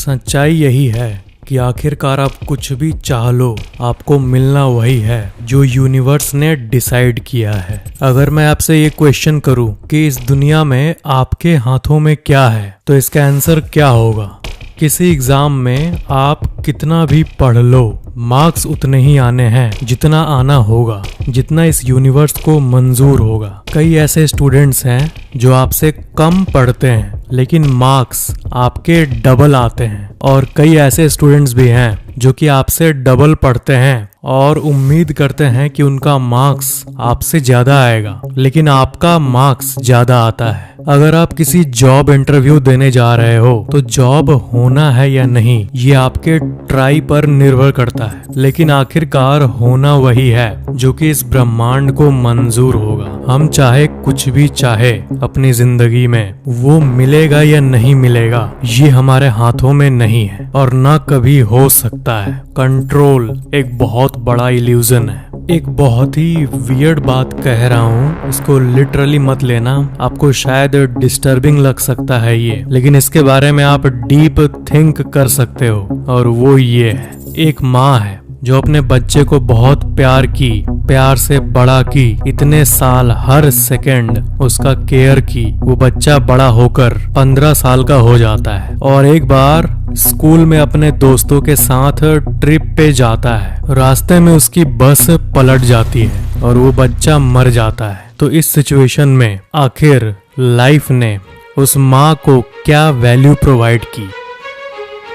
सच्चाई यही है कि आखिरकार आप कुछ भी चाह लो, आपको मिलना वही है जो यूनिवर्स ने डिसाइड किया है। अगर मैं आपसे ये क्वेश्चन करूं कि इस दुनिया में आपके हाथों में क्या है, तो इसका आंसर क्या होगा? किसी एग्जाम में आप कितना भी पढ़ लो, मार्क्स उतने ही आने हैं जितना आना होगा, जितना इस यूनिवर्स को मंजूर होगा। कई ऐसे स्टूडेंट्स हैं जो आपसे कम पढ़ते हैं लेकिन मार्क्स आपके डबल आते हैं, और कई ऐसे स्टूडेंट्स भी हैं जो कि आपसे डबल पढ़ते हैं और उम्मीद करते हैं कि उनका मार्क्स आपसे ज्यादा आएगा, लेकिन आपका मार्क्स ज्यादा आता है। अगर आप किसी जॉब इंटरव्यू देने जा रहे हो तो जॉब होना है या नहीं, ये आपके ट्राई पर निर्भर करता है, लेकिन आखिरकार होना वही है जो कि इस ब्रह्मांड को मंजूर होगा। हम चाहे कुछ भी चाहे अपनी जिंदगी में, वो मिलेगा या नहीं मिलेगा ये हमारे हाथों में नहीं है और ना कभी हो सकता है। कंट्रोल एक बहुत बड़ा इल्यूजन है। एक बहुत ही वियर्ड बात कह रहा हूँ, इसको लिटरली मत लेना, आपको शायद डिस्टर्बिंग लग सकता है ये, लेकिन इसके बारे में आप डीप थिंक कर सकते हो, और वो ये है। एक माँ है जो अपने बच्चे को बहुत प्यार से बड़ा की, इतने साल हर सेकंड उसका केयर की, वो बच्चा बड़ा होकर 15 साल का हो जाता है और एक बार स्कूल में अपने दोस्तों के साथ ट्रिप पे जाता है। रास्ते में उसकी बस पलट जाती है और वो बच्चा मर जाता है। तो इस सिचुएशन में आखिर लाइफ ने उस माँ को क्या वैल्यू प्रोवाइड की?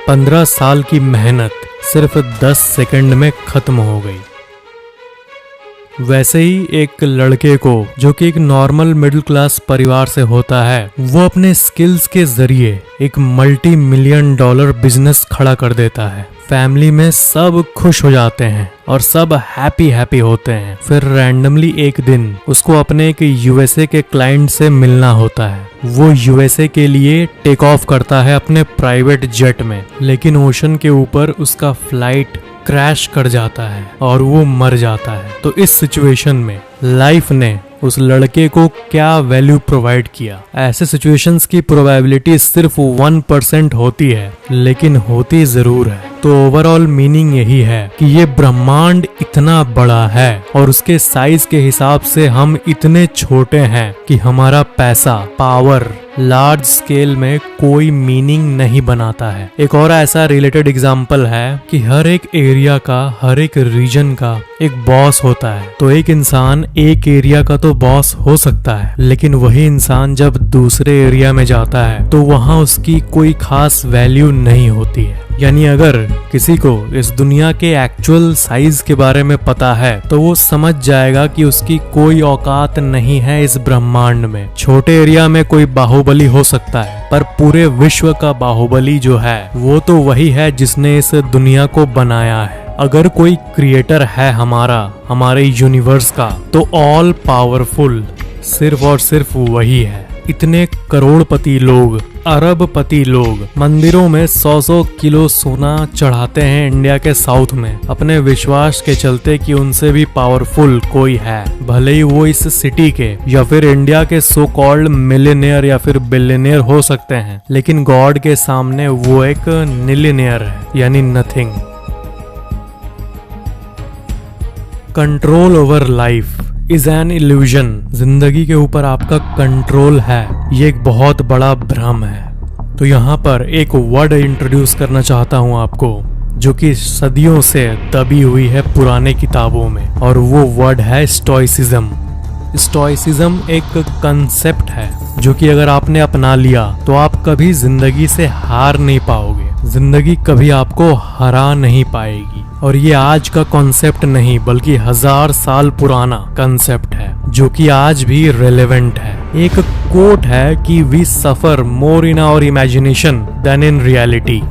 15 साल की मेहनत सिर्फ 10 सेकंड में खत्म हो गई। वैसे ही एक लड़के को जो कि एक नॉर्मल मिडिल क्लास परिवार से होता है, वो अपने स्किल्स के जरिए एक $multi-million बिजनेस खड़ा कर देता है। फैमिली में सब खुश हो जाते हैं और सब हैप्पी होते हैं। फिर रैंडमली एक दिन उसको अपने एक यूएसए के क्लाइंट से मिलना होता है। वो यूएसए के लिए टेक ऑफ करता है अपने प्राइवेट जेट में, लेकिन ओशन के ऊपर उसका फ्लाइट क्रैश कर जाता है और वो मर जाता है। तो इस सिचुएशन में लाइफ ने उस लड़के को क्या वैल्यू प्रोवाइड किया? ऐसे सिचुएशंस की प्रोबेबिलिटी सिर्फ 1% होती है, लेकिन होती जरूर है। तो ओवरऑल मीनिंग यही है कि ये ब्रह्मांड इतना बड़ा है और उसके साइज के हिसाब से हम इतने छोटे हैं कि हमारा पैसा, पावर लार्ज स्केल में कोई मीनिंग नहीं बनाता है। एक और ऐसा रिलेटेड एग्जांपल है कि हर एक एरिया का, हर एक रीजन का एक बॉस होता है। तो एक इंसान एक एरिया का तो बॉस हो सकता है, लेकिन वही इंसान जब दूसरे एरिया में जाता है तो वहाँ उसकी कोई खास वैल्यू नहीं होती है। यानी अगर किसी को इस दुनिया के एक्चुअल साइज के बारे में पता है तो वो समझ जाएगा कि उसकी कोई औकात नहीं है इस ब्रह्मांड में। छोटे एरिया में कोई बाहुबली हो सकता है, पर पूरे विश्व का बाहुबली जो है वो तो वही है जिसने इस दुनिया को बनाया है। अगर कोई क्रिएटर है हमारे यूनिवर्स का, तो ऑल पावरफुल सिर्फ और सिर्फ वही है। इतने करोड़पति लोग, अरबपति लोग मंदिरों में 100 किलो सोना चढ़ाते हैं इंडिया के साउथ में, अपने विश्वास के चलते कि उनसे भी पावरफुल कोई है। भले ही वो इस सिटी के या फिर इंडिया के सो कॉल्ड मिलियनेयर या फिर बिलियनेयर हो सकते हैं, लेकिन गॉड के सामने वो एक निलियनेयर है, यानी nothing. Control over life is an illusion. जिंदगी के ऊपर आपका कंट्रोल है, ये एक बहुत बड़ा भ्रम है। तो यहाँ पर एक वर्ड इंट्रोड्यूस करना चाहता हूँ आपको, जो कि सदियों से दबी हुई है पुराने किताबों में, और वो वर्ड है स्टोइसिज्म। स्टोइसिज्म एक कंसेप्ट है जो कि अगर आपने अपना लिया तो आप कभी जिंदगी से हार नहीं पाओगे, जिंदगी कभी आपको हरा नहीं पाएगी। और ये आज का कॉन्सेप्ट नहीं बल्कि 1000 साल पुराना कॉन्सेप्ट है जो कि आज भी रेलेवेंट है। एक कोट है कि we suffer more in our imagination than in reality.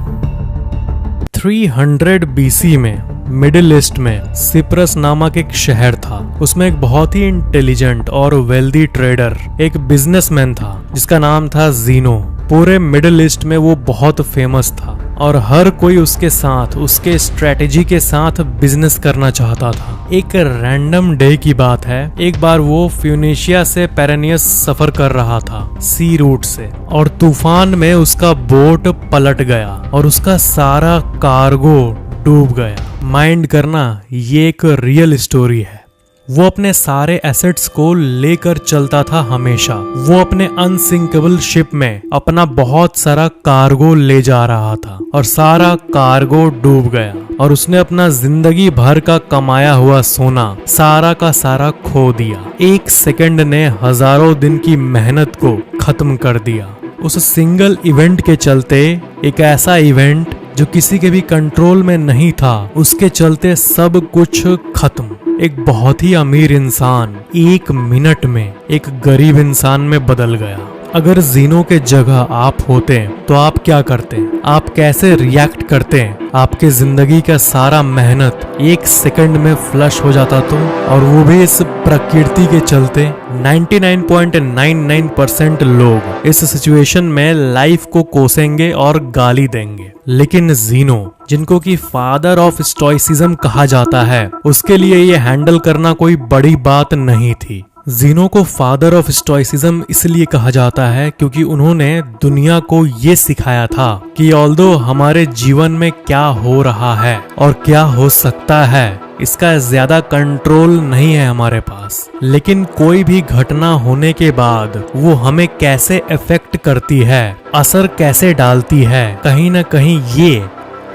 300 BC में मिडिल ईस्ट में सिप्रस नामक एक शहर था। उसमें एक बहुत ही इंटेलिजेंट और वेल्दी ट्रेडर, एक बिजनेसमैन था जिसका नाम था जीनो। पूरे मिडिल ईस्ट में वो बहुत फेमस था और हर कोई उसके साथ, उसके स्ट्रेटेजी के साथ बिजनेस करना चाहता था। एक रैंडम डे की बात है, एक बार वो फ्यूनिशिया से पेरेनियस सफर कर रहा था सी रूट से, और तूफान में उसका बोट पलट गया और उसका सारा कार्गो डूब गया। माइंड करना, ये एक रियल स्टोरी है। वो अपने सारे एसेट्स को लेकर चलता था हमेशा। वो अपने अनसिंकेबल शिप में अपना बहुत सारा कार्गो ले जा रहा था और सारा कार्गो डूब गया और उसने अपना जिंदगी भर का कमाया हुआ सोना सारा का सारा खो दिया। एक सेकंड ने हजारों दिन की मेहनत को खत्म कर दिया। उस सिंगल इवेंट के चलते, एक ऐसा इवेंट जो किसी के भी कंट्रोल में नहीं था, उसके चलते सब कुछ खत्म। एक बहुत ही अमीर इंसान 1 मिनट में एक गरीब इंसान में बदल गया। अगर जीनो के जगह आप होते तो आप क्या करते? आप कैसे रिएक्ट करते? आपके जिंदगी का सारा मेहनत 1 सेकंड में फ्लश हो जाता तो, और वो भी इस प्रकृति के चलते। 99.99% लोग इस सिचुएशन में लाइफ को कोसेंगे और गाली देंगे, लेकिन जीनो, जिनको कि फादर ऑफ स्टोइसिज्म कहा जाता है, उसके लिए ये हैंडल करना कोई बड़ी बात नहीं थी। जीनो को फादर ऑफ स्टोइसिज्म इसलिए कहा जाता है क्योंकि उन्होंने दुनिया को ये सिखाया था कि ऑल्दो हमारे जीवन में क्या हो रहा है और क्या हो सकता है, इसका ज्यादा कंट्रोल नहीं है हमारे पास, लेकिन कोई भी घटना होने के बाद वो हमें कैसे अफेक्ट करती है, असर कैसे डालती है, कहीं ना कहीं ये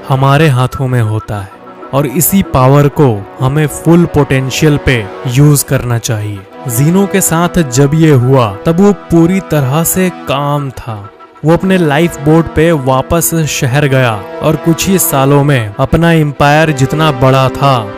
हमारे हाथों में होता है। और इसी पावर को हमें फुल पोटेंशियल पे यूज करना चाहिए। जीनो के साथ जब ये हुआ तब वो पूरी तरह से काम था। वो अपने लाइफ बोट पे वापस शहर गया और कुछ ही सालों में अपना एम्पायर जितना बड़ा था,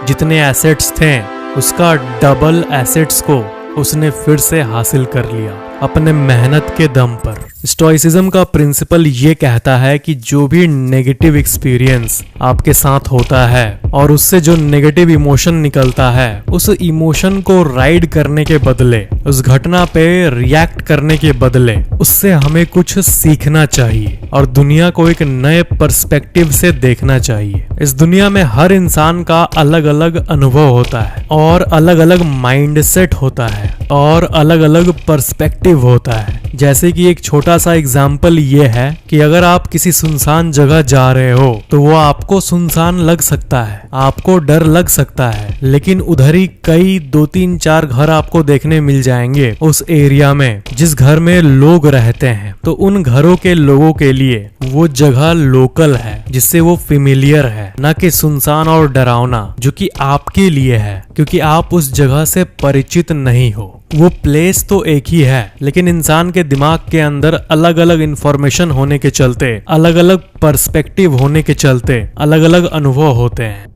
जितने एसेट्स थे, उसका डबल एसेट्स को उसने फिर से हासिल कर लिया अपने मेहनत के दम पर। स्टोइसिज्म का प्रिंसिपल ये कहता है कि जो भी नेगेटिव एक्सपीरियंस आपके साथ होता है और उससे जो नेगेटिव इमोशन निकलता है, उस इमोशन को राइड करने के बदले, उस घटना पे रिएक्ट करने के बदले, उससे हमें कुछ सीखना चाहिए और दुनिया को एक नए पर्सपेक्टिव से देखना चाहिए। इस दुनिया में हर इंसान का अलग अलग अनुभव होता है और अलग अलग माइंडसेट होता है और अलग अलग पर्सपेक्टिव होता है। जैसे कि एक छोटा सा एग्जाम्पल ये है कि अगर आप किसी सुनसान जगह जा रहे हो तो वो आपको सुनसान लग सकता है, आपको डर लग सकता है, लेकिन उधर ही कई 2-3-4 घर आपको देखने मिल जाएंगे उस एरिया में जिस घर में लोग रहते हैं। तो उन घरों के लोगों के लिए वो जगह लोकल है, जिससे वो फेमिलियर है, ना कि सुनसान और डरावना जो कि आपके लिए है क्योंकि आप उस जगह से परिचित नहीं हो। वो प्लेस तो एक ही है, लेकिन इंसान के दिमाग के अंदर अलग अलग इंफॉर्मेशन होने के चलते, अलग अलग पर्सपेक्टिव होने के चलते अलग अलग अनुभव होते हैं।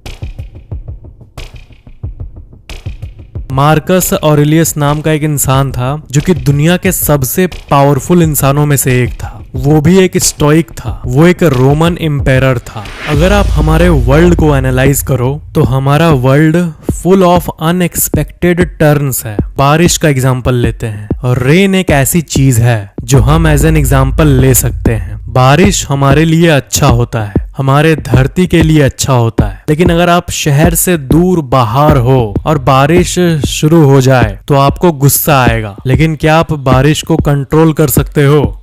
मार्कस ऑरेलियस नाम का एक इंसान था जो कि दुनिया के सबसे पावरफुल इंसानों में से एक था। वो भी एक स्टोइक था, वो एक रोमन एम्पायर था। अगर आप हमारे वर्ल्ड को एनालाइज करो तो हमारा world full of unexpected turns है। बारिश का एग्जाम्पल लेते हैं, और रेन एक ऐसी चीज है जो हम एज एन एग्जाम्पल ले सकते हैं। बारिश हमारे लिए अच्छा होता है, हमारे धरती के लिए अच्छा होता है, लेकिन अगर आप शहर से दूर बाहर हो और बारिश शुरू हो जाए तो आपको गुस्सा आएगा, लेकिन क्या आप बारिश को कंट्रोल कर सकते हो?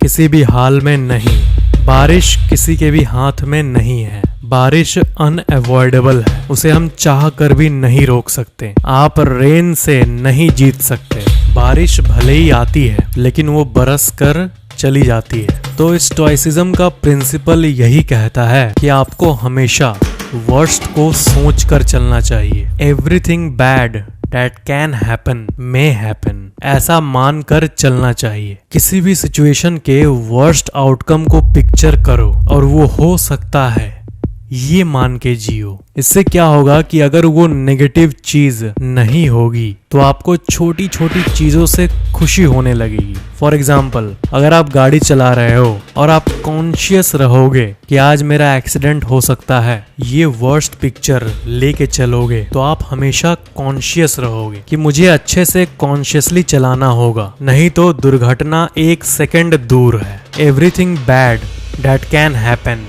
किसी भी हाल में नहीं। बारिश किसी के भी हाथ में नहीं है। बारिश अनअवॉइडेबल है, उसे हम चाह कर भी नहीं रोक सकते। आप रेन से नहीं जीत सकते। बारिश भले ही आती है लेकिन वो बरस कर चली जाती है। तो स्टोइसिज्म का प्रिंसिपल यही कहता है कि आपको हमेशा वर्स्ट को सोच कर चलना चाहिए। Everything bad that can happen may happen, ऐसा मान कर चलना चाहिए। किसी भी सिचुएशन के वर्स्ट आउटकम को पिक्चर करो और वो हो सकता है, ये मान के जियो। इससे क्या होगा कि अगर वो नेगेटिव चीज नहीं होगी तो आपको छोटी छोटी चीजों से खुशी होने लगेगी। फॉर एग्जाम्पल, अगर आप गाड़ी चला रहे हो और आप कॉन्शियस रहोगे कि आज मेरा एक्सीडेंट हो सकता है, ये वर्स्ट पिक्चर लेके चलोगे तो आप हमेशा कॉन्शियस रहोगे कि मुझे अच्छे से कॉन्शियसली चलाना होगा, नहीं तो दुर्घटना 1 सेकंड दूर है। Everything bad that can happen,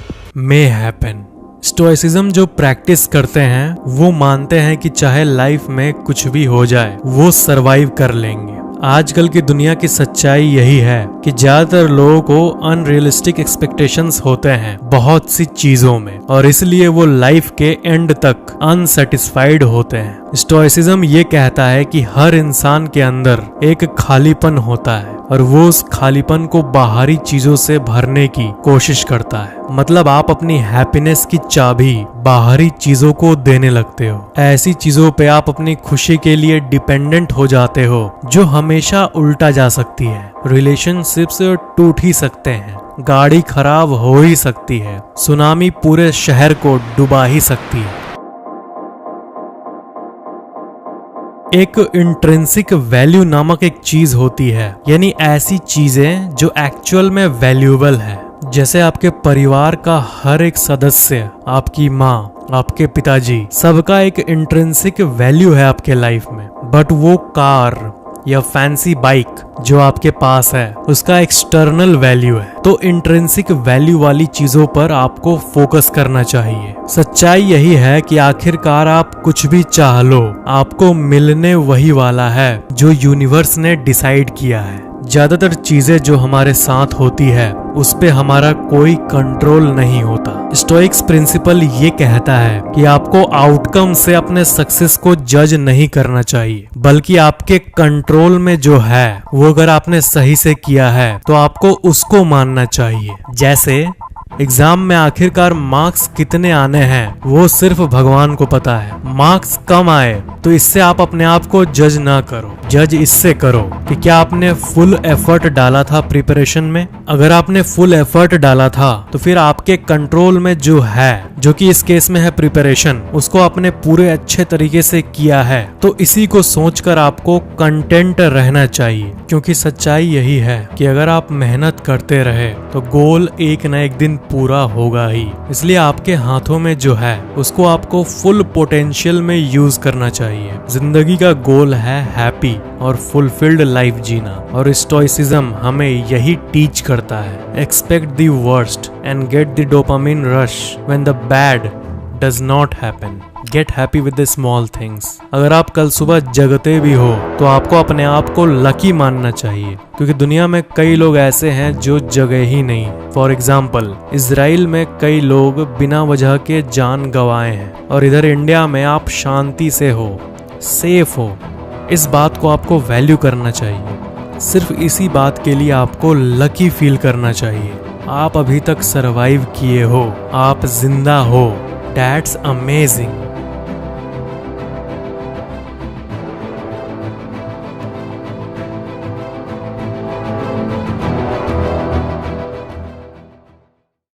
may happen. Stoicism जो प्रैक्टिस करते हैं वो मानते हैं कि चाहे लाइफ में कुछ भी हो जाए वो सरवाइव कर लेंगे। आजकल की दुनिया की सच्चाई यही है कि ज्यादातर लोगों को अनरियलिस्टिक एक्सपेक्टेशंस होते हैं बहुत सी चीजों में, और इसलिए वो लाइफ के एंड तक अनसेटिस्फाइड होते हैं। स्टोइसिज्म ये कहता है कि हर इंसान के अंदर एक खालीपन होता है और वो उस खालीपन को बाहरी चीजों से भरने की कोशिश करता है। मतलब आप अपनी हैप्पीनेस की चाबी बाहरी चीजों को देने लगते हो। ऐसी चीजों पे आप अपनी खुशी के लिए डिपेंडेंट हो जाते हो जो हमेशा उल्टा जा सकती है। रिलेशनशिप्स टूट ही सकते हैं, गाड़ी खराब हो ही सकती है, सुनामी पूरे शहर को डुबा ही सकती है। एक इंट्रिंसिक वैल्यू नामक एक चीज होती है, यानी ऐसी चीजें जो एक्चुअल में वैल्यूएबल है। जैसे आपके परिवार का हर एक सदस्य, आपकी माँ, आपके पिताजी, सबका एक इंट्रिंसिक वैल्यू है आपके लाइफ में। बट वो कार या फैंसी बाइक जो आपके पास है उसका एक्सटर्नल वैल्यू है। तो इंट्रिंसिक वैल्यू वाली चीजों पर आपको फोकस करना चाहिए। सच्चाई यही है कि आखिरकार आप कुछ भी चाह लो, आपको मिलने वही वाला है जो यूनिवर्स ने डिसाइड किया है। ज्यादातर चीजें जो हमारे साथ होती है उस पे हमारा कोई कंट्रोल नहीं होता। स्टोइक्स प्रिंसिपल ये कहता है कि आपको आउटकम से अपने सक्सेस को जज नहीं करना चाहिए, बल्कि आपके कंट्रोल में जो है वो अगर आपने सही से किया है तो आपको उसको मानना चाहिए। जैसे एग्जाम में आखिरकार मार्क्स कितने आने हैं वो सिर्फ भगवान को पता है। मार्क्स कम आए तो इससे आप अपने आप को जज ना करो, जज इससे करो कि क्या आपने फुल एफर्ट डाला था प्रिपरेशन में। अगर आपने फुल एफर्ट डाला था तो फिर आपके कंट्रोल में जो है, जो कि इस केस में है प्रिपरेशन, उसको आपने पूरे अच्छे तरीके से किया है, तो इसी को सोचकर आपको कंटेंट रहना चाहिए। क्योंकि सच्चाई यही है कि अगर आप मेहनत करते रहे तो गोल एक न एक दिन पूरा होगा ही। इसलिए आपके हाथों में जो है उसको आपको फुल पोटेंशियल में यूज करना चाहिए। जिंदगी का गोल है हैप्पी और फुलफिल्ड लाइफ जीना, और स्टोइसिज्म हमें यही टीच करता है। Expect the worst and get the dopamine rush when the bad does not happen. Gate happy with the small things. अगर आप कल सुबह जगते भी हो तो आपको अपने आप को लकी मानना चाहिए, क्योंकि दुनिया में कई लोग ऐसे हैं जो जगह ही नहीं। फॉर एग्जाम्पल, इजराइल में कई लोग बिना वजह के जान गंवाए हैं, और इधर इंडिया में आप शांति से हो, सेफ हो। इस बात को आपको वैल्यू करना चाहिए। सिर्फ इसी बात के लिए आपको लकी फील करना चाहिए। आप अभी तक सरवाइव किए हो, आप जिंदा हो, दैट्स अमेजिंग।